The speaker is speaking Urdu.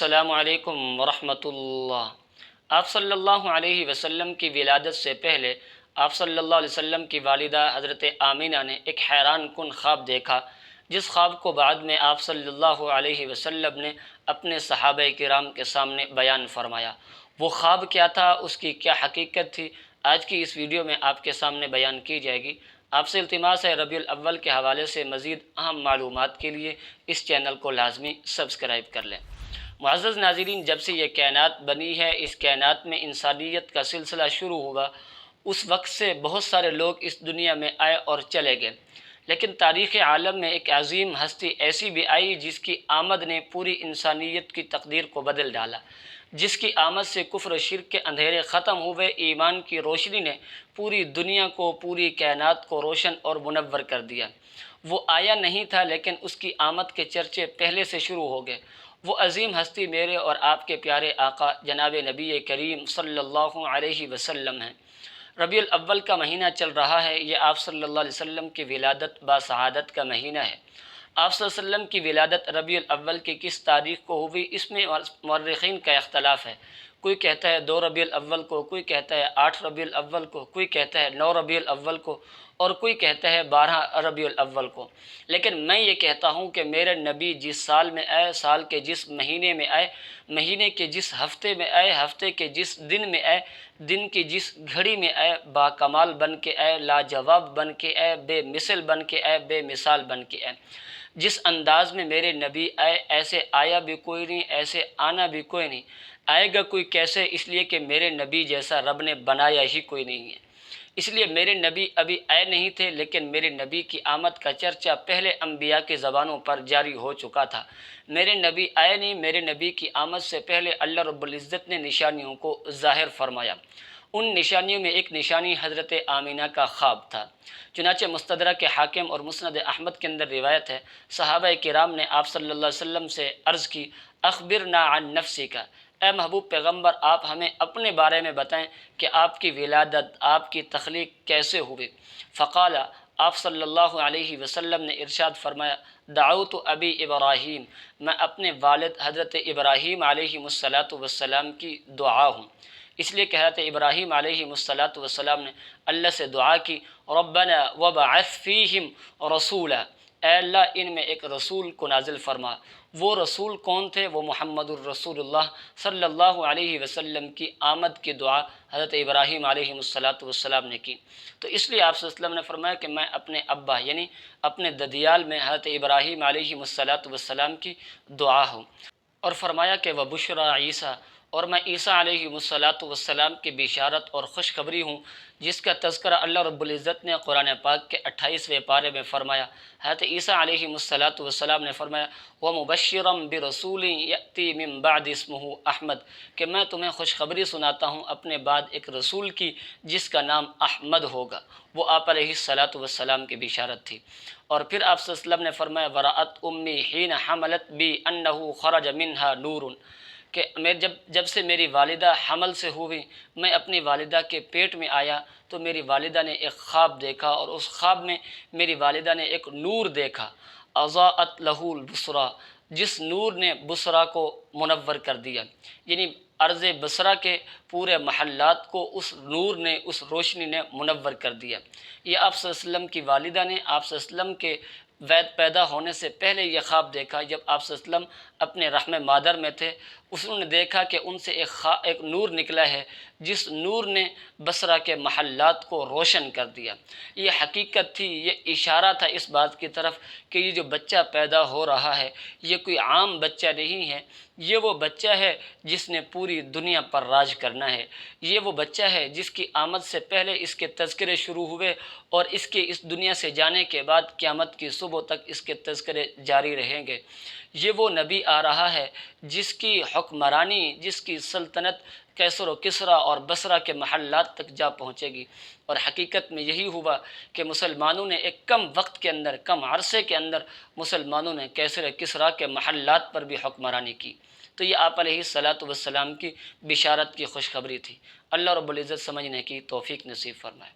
السلام علیکم ورحمۃ اللہ۔ آپ صلی اللہ علیہ وسلم کی ولادت سے پہلے آپ صلی اللہ علیہ وسلم کی والدہ حضرت آمینہ نے ایک حیران کن خواب دیکھا، جس خواب کو بعد میں آپ صلی اللہ علیہ وسلم نے اپنے صحابہ کرام کے سامنے بیان فرمایا۔ وہ خواب کیا تھا، اس کی کیا حقیقت تھی، آج کی اس ویڈیو میں آپ کے سامنے بیان کی جائے گی۔ آپ سے التماس ہے ربیع الاول کے حوالے سے مزید اہم معلومات کے لیے اس چینل کو لازمی سبسکرائب کر لیں۔ معزز ناظرین، جب سے یہ کائنات بنی ہے، اس کائنات میں انسانیت کا سلسلہ شروع ہوا، اس وقت سے بہت سارے لوگ اس دنیا میں آئے اور چلے گئے، لیکن تاریخ عالم میں ایک عظیم ہستی ایسی بھی آئی جس کی آمد نے پوری انسانیت کی تقدیر کو بدل ڈالا، جس کی آمد سے کفر و شرک کے اندھیرے ختم ہوئے، ایمان کی روشنی نے پوری دنیا کو، پوری کائنات کو روشن اور منور کر دیا۔ وہ آیا نہیں تھا، لیکن اس کی آمد کے چرچے پہلے سے شروع ہو گئے۔ وہ عظیم ہستی میرے اور آپ کے پیارے آقا جناب نبی کریم صلی اللہ علیہ وسلم ہیں۔ ربیع الاول کا مہینہ چل رہا ہے، یہ آپ صلی اللہ علیہ وسلم کی ولادت باسعادت کا مہینہ ہے۔ آپ صلی اللہ علیہ وسلم کی ولادت ربیع الاول کی کس تاریخ کو ہوئی، اس میں مورخین کا اختلاف ہے۔ کوئی کہتا ہے 2 ربیع الاول کو، کوئی کہتا ہے 8 ربیع الاول کو، کوئی کہتا ہے 9 ربیع الاول کو، اور کوئی کہتا ہے 12 ربیع الاول کو۔ لیکن میں یہ کہتا ہوں کہ میرے نبی جس سال میں آئے، سال کے جس مہینے میں آئے، مہینے کے جس ہفتے میں آئے، ہفتے کے جس دن میں آئے، دن کی جس گھڑی میں آئے، با کمال بن کے آئے، لاجواب بن کے آئے، بے مثل بن کے آئے، بے مثال بن کے آئے۔ جس انداز میں میرے نبی آئے، ایسے آیا بھی کوئی نہیں، ایسے آنا بھی کوئی نہیں۔ آئے گا کوئی کیسے؟ اس لیے کہ میرے نبی جیسا رب نے بنایا ہی کوئی نہیں ہے۔ اس لیے میرے نبی ابھی آئے نہیں تھے، لیکن میرے نبی کی آمد کا چرچا پہلے انبیاء کی زبانوں پر جاری ہو چکا تھا۔ میرے نبی آئے نہیں، میرے نبی کی آمد سے پہلے اللہ رب العزت نے نشانیوں کو ظاہر فرمایا۔ ان نشانیوں میں ایک نشانی حضرت آمینہ کا خواب تھا۔ چنانچہ مستدرک حاکم اور مسند احمد کے اندر روایت ہے، صحابہ کرام نے آپ صلی اللہ علیہ وسلم سے عرض کی، اخبرنا عن نفسک، اے محبوب پیغمبر آپ ہمیں اپنے بارے میں بتائیں کہ آپ کی ولادت، آپ کی تخلیق کیسے ہوئی۔ فقال، آپ صلی اللہ علیہ وسلم نے ارشاد فرمایا، دعوت ابی ابراہیم، میں اپنے والد حضرت ابراہیم علیہ السلام کی دعا ہوں۔ اس لیے کہ حضرت ابراہیم علیہ السلام نے اللہ سے دعا کی، ربنا وبعث فیہم رسولا، اے اللہ ان میں ایک رسول کو نازل فرما۔ وہ رسول کون تھے؟ وہ محمد الرسول اللہ صلی اللہ علیہ وسلم کی آمد کی دعا حضرت ابراہیم علیہ السلام نے کی۔ تو اس لیے آپ صلی اللہ علیہ وسلم نے فرمایا کہ میں اپنے ابا یعنی اپنے ددیال میں حضرت ابراہیم علیہ السلام کی دعا ہوں، اور فرمایا کہ وہ بشرا عیسیٰ، اور میں عیسیٰ علیہ السلام کی بشارت اور خوشخبری ہوں، جس کا تذکرہ اللہ رب العزت نے قرآن پاک کے 28ویں پارے میں فرمایا۔ حضرت عیسیٰ علیہ السلام نے فرمایا، وَمُبَشِّرًا بِرَسُولٍ يَأْتِي مِن بَعْدِ اسْمُهُ احمد، کہ میں تمہیں خوشخبری سناتا ہوں اپنے بعد ایک رسول کی جس کا نام احمد ہوگا۔ وہ آپ علیہ السلام کی بشارت تھی۔ اور پھر آپ صلی اللہ علیہ وسلم نے فرمایا، وَرَأَتْ أُمِّي حِينَ حَمَلَتْ بِي أَنَّهُ خَرَجَ مِنْهَا نُورٌ، کہ میں جب سے میری والدہ حمل سے ہوئی، میں اپنی والدہ کے پیٹ میں آیا تو میری والدہ نے ایک خواب دیکھا، اور اس خواب میں میری والدہ نے ایک نور دیکھا، اضاءت لہ البصرا، جس نور نے بصرہ کو منور کر دیا، یعنی ارض بصرہ کے پورے محلات کو اس نور نے، اس روشنی نے منور کر دیا۔ یہ آپ صلی اللہ علیہ وسلم کی والدہ نے آپ صلی اللہ علیہ وسلم کے پیدا ہونے سے پہلے یہ خواب دیکھا۔ جب آپ صلی اللہ علیہ وسلم اپنے رحم مادر میں تھے، انہوں نے دیکھا کہ ان سے ایک نور نکلا ہے، جس نور نے بصرہ کے محلات کو روشن کر دیا۔ یہ حقیقت تھی، یہ اشارہ تھا اس بات کی طرف کہ یہ جو بچہ پیدا ہو رہا ہے، یہ کوئی عام بچہ نہیں ہے، یہ وہ بچہ ہے جس نے پوری دنیا پر راج کرنا ہے۔ یہ وہ بچہ ہے جس کی آمد سے پہلے اس کے تذکرے شروع ہوئے، اور اس کے اس دنیا سے جانے کے بعد قیامت کی صبح تک اس کے تذکرے جاری رہیں گے۔ یہ وہ نبی آ رہا ہے جس کی حکمرانی، جس کی سلطنت کیسر و کسریٰ اور بصرہ کے محلات تک جا پہنچے گی۔ اور حقیقت میں یہی ہوا کہ مسلمانوں نے ایک کم وقت کے اندر، کم عرصے کے اندر مسلمانوں نے کیسر و کسریٰ کے محلات پر بھی حکمرانی کی۔ تو یہ آپ علیہ السلام کی بشارت کی خوشخبری تھی۔ اللہ رب العزت سمجھنے کی توفیق نصیب فرمائے۔